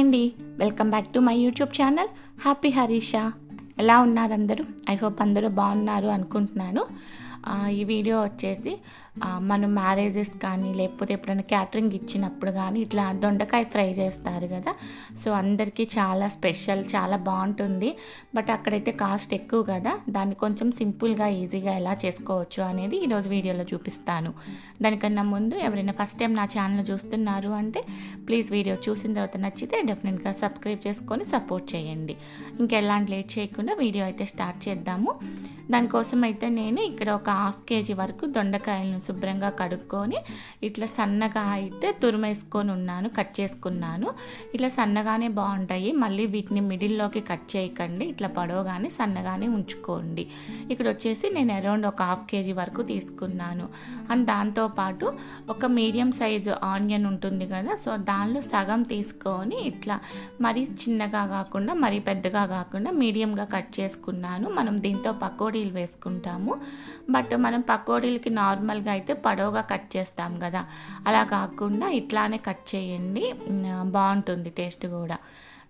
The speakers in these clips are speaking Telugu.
అండి, welcome back to my YouTube channel happy Harisha. ఎలా ఉన్నారు అందరూ? ఐ హోప్ అందరూ బాగున్నారు అనుకుంటున్నాను. ఈ వీడియో వచ్చేసి మనం మ్యారేజెస్ కానీ లేకపోతే ఎప్పుడైనా క్యాటరింగ్ ఇచ్చినప్పుడు కానీ ఇట్లా దొండకాయ ఫ్రై చేస్తారు కదా. సో అందరికీ చాలా స్పెషల్, చాలా బాగుంటుంది. బట్ అక్కడైతే కాస్ట్ ఎక్కువ కదా. దాన్ని కొంచెం సింపుల్గా ఈజీగా ఎలా చేసుకోవచ్చు అనేది ఈరోజు వీడియోలో చూపిస్తాను. దానికన్నా ముందు ఎవరైనా ఫస్ట్ టైం నా ఛానల్ చూస్తున్నారు అంటే ప్లీజ్ వీడియో చూసిన తర్వాత నచ్చితే డెఫినెట్గా సబ్స్క్రైబ్ చేసుకొని సపోర్ట్ చేయండి. ఇంకెలాంటి లేట్ చేయకుండా వీడియో అయితే స్టార్ట్ చేద్దాము. దానికోసం అయితే నేను ఇక్కడ ఒక 1/2 kg వరకు దొండకాయలను శుభ్రంగా కడుక్కొని ఇట్లా సన్నగా అయితే తురిమేసుకొని ఉన్నాను, కట్ చేసుకున్నాను. ఇట్లా సన్నగానే బాగుంటాయి, మళ్ళీ వీటిని మిడిల్లోకి కట్ చేయకండి, ఇట్లా పొడవుగానే సన్నగానే ఉంచుకోండి. ఇక్కడ వచ్చేసి నేను అరౌండ్ ఒక 1/2 kg వరకు తీసుకున్నాను. అండ్ దాంతోపాటు ఒక మీడియం సైజు ఆనియన్ ఉంటుంది కదా, సో దానిలో సగం తీసుకొని ఇట్లా మరీ చిన్నగా కాకుండా మరీ పెద్దగా కాకుండా మీడియంగా కట్ చేసుకున్నాను. మనం దీంతో పకోడీలు వేసుకుంటాము, బట్ మనం పకోడీలకి నార్మల్గా అయితే పొడవుగా కట్ చేస్తాం కదా, అలా కాకుండా ఇట్లానే కట్ చేయండి, బాగుంటుంది టేస్ట్ కూడా.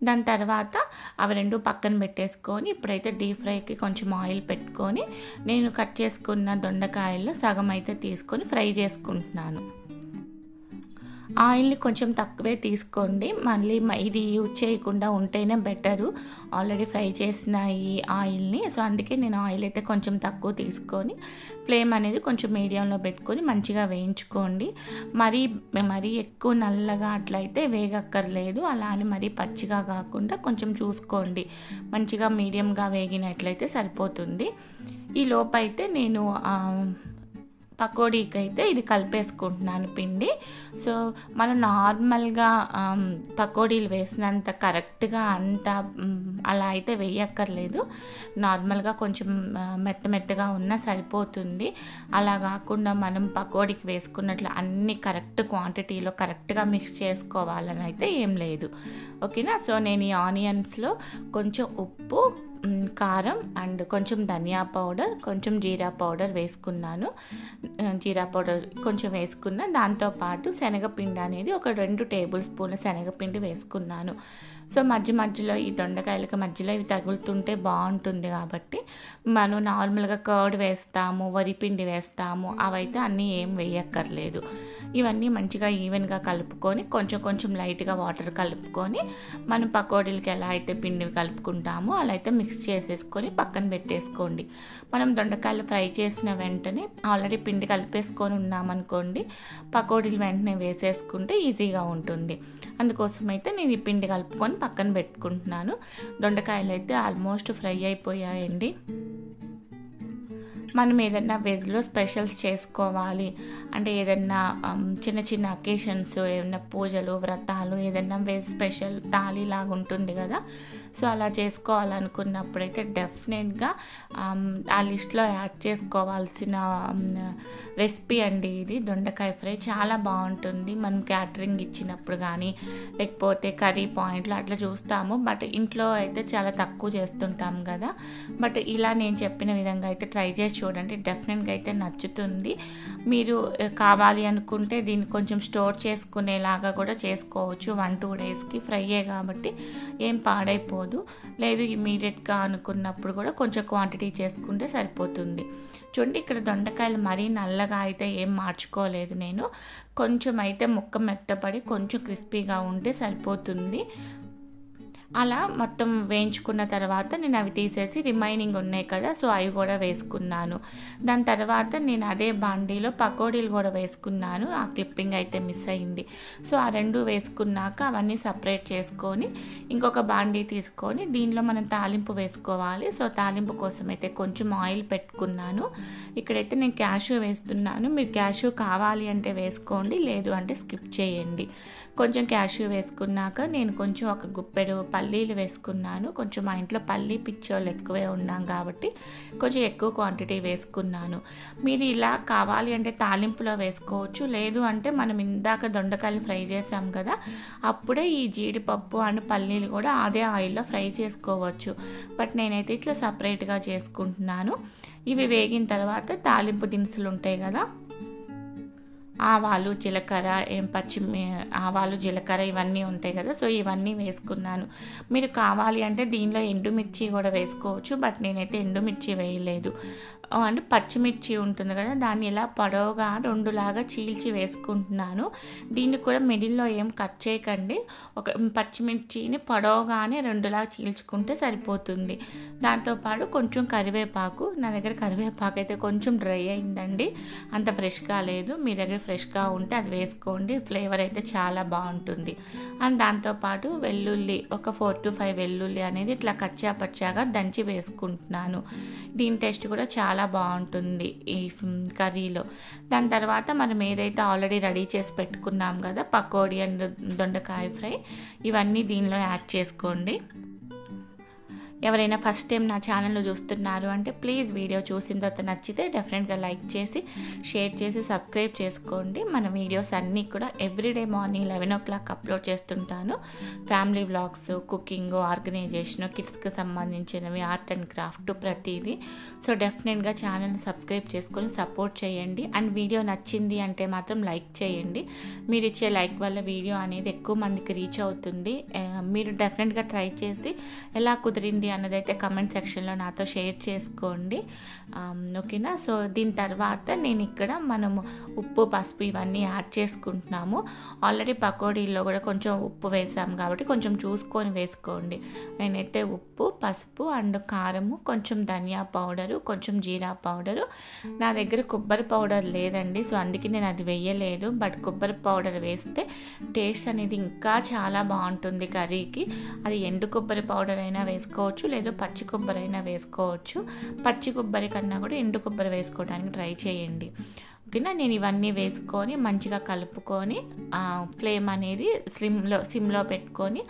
దాని తర్వాత అవి రెండు పక్కన పెట్టేసుకొని ఇప్పుడైతే డీప్ ఫ్రైకి కొంచెం ఆయిల్ పెట్టుకొని నేను కట్ చేసుకున్న దొండకాయల్లో సగం అయితే తీసుకొని ఫ్రై చేసుకుంటున్నాను. ఆయిల్ని కొంచెం తక్కువే తీసుకోండి, మళ్ళీ ఇది యూజ్ చేయకుండా ఉంటేనే బెటరు. ఆల్రెడీ ఫ్రై చేసిన ఈ ఆయిల్ని, సో అందుకే నేను ఆయిల్ అయితే కొంచెం తక్కువ తీసుకొని ఫ్లేమ్ అనేది కొంచెం మీడియంలో పెట్టుకొని మంచిగా వేయించుకోండి. మరీ ఎక్కువ నల్లగా అట్లయితే వేగక్కర్లేదు, అలా అని మరీ పచ్చిగా కాకుండా కొంచెం చూసుకోండి, మంచిగా మీడియంగా వేగినట్లయితే సరిపోతుంది. ఈ లోపైతే నేను పకోడీకి అయితే ఇది కలిపేసుకుంటున్నాను పిండి. సో మనం నార్మల్గా పకోడీలు వేసినంత కరెక్ట్గా అంత అలా అయితే వేయక్కర్లేదు, నార్మల్గా కొంచెం మెత్తగా ఉన్నా సరిపోతుంది. అలా కాకుండా మనం పకోడీకి వేసుకున్నట్లు అన్ని కరెక్ట్ క్వాంటిటీలో కరెక్ట్గా మిక్స్ చేసుకోవాలని అయితే ఏం లేదు, ఓకేనా. సో నేను ఈ ఆనియన్స్లో కొంచెం ఉప్పు, కారం అండ్ కొంచెం ధనియా పౌడర్, కొంచెం జీరా పౌడర్ వేసుకున్నాను. జీరా పౌడర్ కొంచెం వేసుకున్న, దాంతోపాటు శనగపిండి అనేది ఒక 2 టేబుల్ స్పూన్ల శనగపిండి వేసుకున్నాను. సో మధ్యలో ఈ దొండకాయలకు మధ్యలో ఇవి తగులుతుంటే బాగుంటుంది కాబట్టి మనం నార్మల్గా కర్డ్ వేస్తాము, వరిపిండి వేస్తాము, అవైతే అన్నీ ఏం వేయక్కర్లేదు. ఇవన్నీ మంచిగా ఈవెన్గా కలుపుకొని కొంచెం లైట్గా వాటర్ కలుపుకొని మనం పకోడీలకి ఎలా అయితే పిండి కలుపుకుంటామో అలా అయితే మిక్స్ చేసేసుకొని పక్కన పెట్టేసుకోండి. మనం దొండకాయలు ఫ్రై చేసిన వెంటనే ఆల్రెడీ పిండి కలిపేసుకొని ఉన్నామనుకోండి, పకోడీలు వెంటనే వేసేసుకుంటే ఈజీగా ఉంటుంది. అందుకోసం అయితే నేను ఈ పిండి కలుపుకొని పక్కన పెట్టుకుంటున్నాను. దొండకాయలు అయితే ఆల్మోస్ట్ ఫ్రై అయిపోయాయండి. మనం ఏదైనా వెజ్లో స్పెషల్స్ చేసుకోవాలి అంటే ఏదైనా చిన్న అకేషన్స్, ఏదైనా పూజలు, వ్రతాలు, ఏదైనా వెజ్ స్పెషల్ థాలీ లాగా ఉంటుంది కదా, సో అలా చేసుకోవాలనుకున్నప్పుడైతే డెఫినెట్గా ఆ లిస్ట్లో యాడ్ చేసుకోవాల్సిన రెసిపీ అండి ఇది. దొండకాయ ఫ్రై చాలా బాగుంటుంది. మనం క్యాటరింగ్ ఇచ్చినప్పుడు కానీ లేకపోతే కర్రీ పాయింట్లో అట్లా చూస్తాము, బట్ ఇంట్లో అయితే చాలా తక్కువ చేస్తుంటాం కదా. బట్ ఇలా నేను చెప్పిన విధంగా అయితే ట్రై చేసి చూడండి, డెఫినెట్గా అయితే నచ్చుతుంది. మీరు కావాలి అనుకుంటే దీన్ని కొంచెం స్టోర్ చేసుకునేలాగా కూడా చేసుకోవచ్చు. 1-2 డేస్కి ఫ్రైయే కాబట్టి ఏం పాడైపోదు. లేదు ఇమీడియట్గా అనుకున్నప్పుడు కూడా కొంచెం క్వాంటిటీ చేసుకుంటే సరిపోతుంది. చూడండి, ఇక్కడ దొండకాయలు మరీ నల్లగా అయితే ఏం మార్చుకోలేదు నేను, కొంచెం అయితే ముక్క మెత్తపడి కొంచెం క్రిస్పీగా ఉంటే సరిపోతుంది. అలా మొత్తం వేయించుకున్న తర్వాత నేను అవి తీసేసి రిమైనింగ్ ఉన్నాయి కదా, సో అవి కూడా వేసుకున్నాను. దాని తర్వాత నేను అదే బాండీలో పకోడీలు కూడా వేసుకున్నాను, ఆ క్లిప్పింగ్ అయితే మిస్ అయింది. సో ఆ రెండు వేసుకున్నాక అవన్నీ సపరేట్ చేసుకొని ఇంకొక బాండీ తీసుకొని దీనిలో మనం తాలింపు వేసుకోవాలి. సో తాలింపు కోసం అయితే కొంచెం ఆయిల్ పెట్టుకున్నాను. ఇక్కడైతే నేను క్యాష్యూ వేస్తున్నాను, మీరు క్యాష్యూ కావాలి అంటే వేసుకోండి, లేదు అంటే స్కిప్ చేయండి. కొంచెం క్యాష్యూ వేసుకున్నాక నేను కొంచెం ఒక గుప్పెడు పల్లీలు వేసుకున్నాను. కొంచెం మా ఇంట్లో పల్లీ పిచ్చోళ్ళు ఎక్కువే ఉన్నాం కాబట్టి కొంచెం ఎక్కువ క్వాంటిటీ వేసుకున్నాను. మీరు ఇలా కావాలి అంటే తాలింపులో వేసుకోవచ్చు, లేదు అంటే మనం ఇందాక దొండకాయలు ఫ్రై చేసాం కదా, అప్పుడే ఈ జీడిపప్పు అండ్ పల్లీలు కూడా అదే ఆయిల్లో ఫ్రై చేసుకోవచ్చు. బట్ నేనైతే ఇట్లా సపరేట్గా చేసుకుంటున్నాను. ఇవి వేగిన తర్వాత తాలింపు దినుసులు ఉంటాయి కదా, ఆవాలు, జీలకర్ర, ఆవాలు, జీలకర్ర ఇవన్నీ ఉంటాయి కదా, సో ఇవన్నీ వేసుకున్నాను. మీరు కావాలి అంటే దీనిలో ఎండుమిర్చి కూడా వేసుకోవచ్చు, బట్ నేనైతే ఎండుమిర్చి వేయలేదు. అంటే పచ్చిమిర్చి ఉంటుంది కదా, దాన్ని ఇలా పొడవుగా రెండులాగా చీల్చి వేసుకుంటున్నాను. దీన్ని కూడా మిడిల్లో ఏం కట్ చేయకండి, ఒక పచ్చిమిర్చిని పొడవుగానే రెండులాగా చీల్చుకుంటే సరిపోతుంది. దాంతోపాటు కొంచెం కరివేపాకు, నా దగ్గర కరివేపాకు అయితే కొంచెం డ్రై అయిందండి, అంత ఫ్రెష్గా లేదు. మీ దగ్గర ఫ్రెష్గా ఉంటే అది వేసుకోండి, ఫ్లేవర్ అయితే చాలా బాగుంటుంది. అండ్ దాంతోపాటు వెల్లుల్లి, ఒక 4 to 5 వెల్లుల్లి అనేది ఇట్లా కచ్చా పచ్చాగా దంచి వేసుకుంటున్నాను. దీని టేస్ట్ కూడా చాలా బాగుంటుంది ఈ కర్రీలో. దాని తర్వాత మనం ఏదైతే ఆల్రెడీ రెడీ చేసి పెట్టుకున్నాం కదా, పకోడీ అండ్ దొండకాయ ఫ్రై, ఇవన్నీ దీనిలో యాడ్ చేసుకోండి. ఎవరైనా ఫస్ట్ టైం నా ఛానల్లో చూస్తున్నారు అంటే ప్లీజ్ వీడియో చూసిన తర్వాత నచ్చితే డెఫినెట్గా లైక్ చేసి, షేర్ చేసి, సబ్స్క్రైబ్ చేసుకోండి. మన వీడియోస్ అన్నీ కూడా ఎవ్రీడే మార్నింగ్ 11 o'clock అప్లోడ్ చేస్తుంటాను. ఫ్యామిలీ వ్లాగ్స్, కుకింగ్, ఆర్గనైజేషన్, కిడ్స్కి సంబంధించినవి, ఆర్ట్ అండ్ క్రాఫ్ట్, ప్రతిదీ. సో డెఫినెట్గా ఛానల్ని సబ్స్క్రైబ్ చేసుకొని సపోర్ట్ చేయండి. అండ్ వీడియో నచ్చింది అంటే మాత్రం లైక్ చేయండి. మీరు ఇచ్చే లైక్ వల్ల వీడియో అనేది ఎక్కువ మందికి రీచ్ అవుతుంది. మీరు డెఫినెట్గా ట్రై చేసి ఎలా కుదిరింది అన్నదైతే కమెంట్ సెక్షన్లో నాతో షేర్ చేసుకోండి, ఓకేనా. సో దీని తర్వాత నేను ఇక్కడ మనము ఉప్పు, పసుపు ఇవన్నీ యాడ్ చేసుకుంటున్నాము. ఆల్రెడీ పకోడీల్లో కూడా కొంచెం ఉప్పు వేసాము కాబట్టి కొంచెం చూసుకొని వేసుకోండి. నేనైతే ఉప్పు, పసుపు అండ్ కారము, కొంచెం ధనియా పౌడరు, కొంచెం జీరా పౌడరు. నా దగ్గర కొబ్బరి పౌడర్ లేదండి, సో అందుకే నేను అది వేయలేదు. బట్ కొబ్బరి పౌడర్ వేస్తే టేస్ట్ అనేది ఇంకా చాలా బాగుంటుంది కర్రీకి. అది ఎండు కొబ్బరి పౌడర్ అయినా వేసుకోవచ్చు, లేదా పచ్చి కొబ్బరి అయినా వేసుకోవచ్చు. పచ్చి కొబ్బరి కన్నా కూడా ఎండు కొబ్బరి వేసుకోవడానికి ట్రై చేయండి, ఓకేనా. నేను ఇవన్నీ వేసుకొని మంచిగా కలుపుకొని ఫ్లేమ్ అనేది సిమ్లో పెట్టుకొని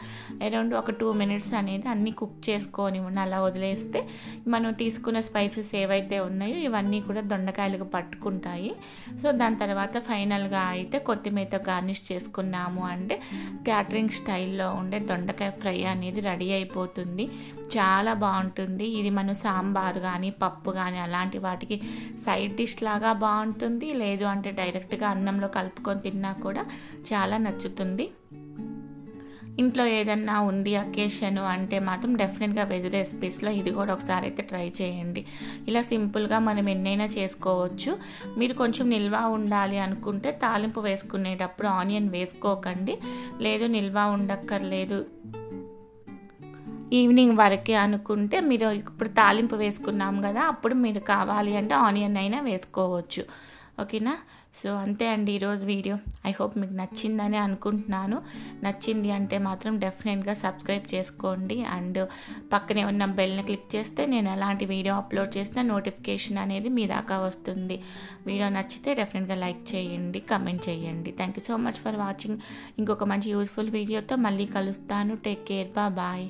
అరౌండ్ ఒక 2 minutes అనేది అన్నీ కుక్ చేసుకొని అలా వదిలేస్తే మనం తీసుకున్న స్పైసెస్ ఏవైతే ఉన్నాయో ఇవన్నీ కూడా దొండకాయలకు పట్టుకుంటాయి. సో దాని తర్వాత ఫైనల్గా అయితే కొత్తిమీరతో గార్నిష్ చేసుకున్నాము అంటే క్యాటరింగ్ స్టైల్లో ఉండే దొండకాయ ఫ్రై అనేది రెడీ అయిపోతుంది. చాలా బాగుంటుంది ఇది. మనం సాంబార్ కానీ, పప్పు కానీ అలాంటి వాటికి సైడ్ డిష్ లాగా బాగుంటుంది, లేదు అంటే డైరెక్ట్గా అన్నంలో కలుపుకొని తిన్నా కూడా చాలా నచ్చుతుంది. ఇంట్లో ఏదన్నా ఉంది అకేషన్ అంటే మాత్రం డెఫినెట్గా వెజ్ రెసిపీస్లో ఇది కూడా ఒకసారి అయితే ట్రై చేయండి. ఇలా సింపుల్గా మనం ఎన్నైనా చేసుకోవచ్చు. మీరు కొంచెం నిల్వ ఉండాలి అనుకుంటే తాలింపు వేసుకునేటప్పుడు ఆనియన్ వేసుకోకండి, లేదు నిల్వ ఉండక్కర్లేదు ఈవినింగ్ వరకే అనుకుంటే మీరు ఇప్పుడు తాలింపు వేసుకున్నాం కదా, అప్పుడు మీరు కావాలి అంటే ఆనియన్ అయినా వేసుకోవచ్చు, ఓకేనా. సో అంతే అండి ఈరోజు వీడియో. ఐ హోప్ మీకు నచ్చిందని అనుకుంటున్నాను. నచ్చింది అంటే మాత్రం డెఫినెట్గా సబ్స్క్రైబ్ చేసుకోండి అండ్ పక్కనే ఉన్న బెల్ని క్లిక్ చేస్తే నేను ఎలాంటి వీడియో అప్లోడ్ చేసినా నోటిఫికేషన్ అనేది మీ దాకా వస్తుంది. వీడియో నచ్చితే డెఫినెట్గా లైక్ చేయండి, కమెంట్ చేయండి. Thank you so much for watching. ఇంకొక మంచి యూస్ఫుల్ వీడియోతో మళ్ళీ కలుస్తాను. Take care, bye.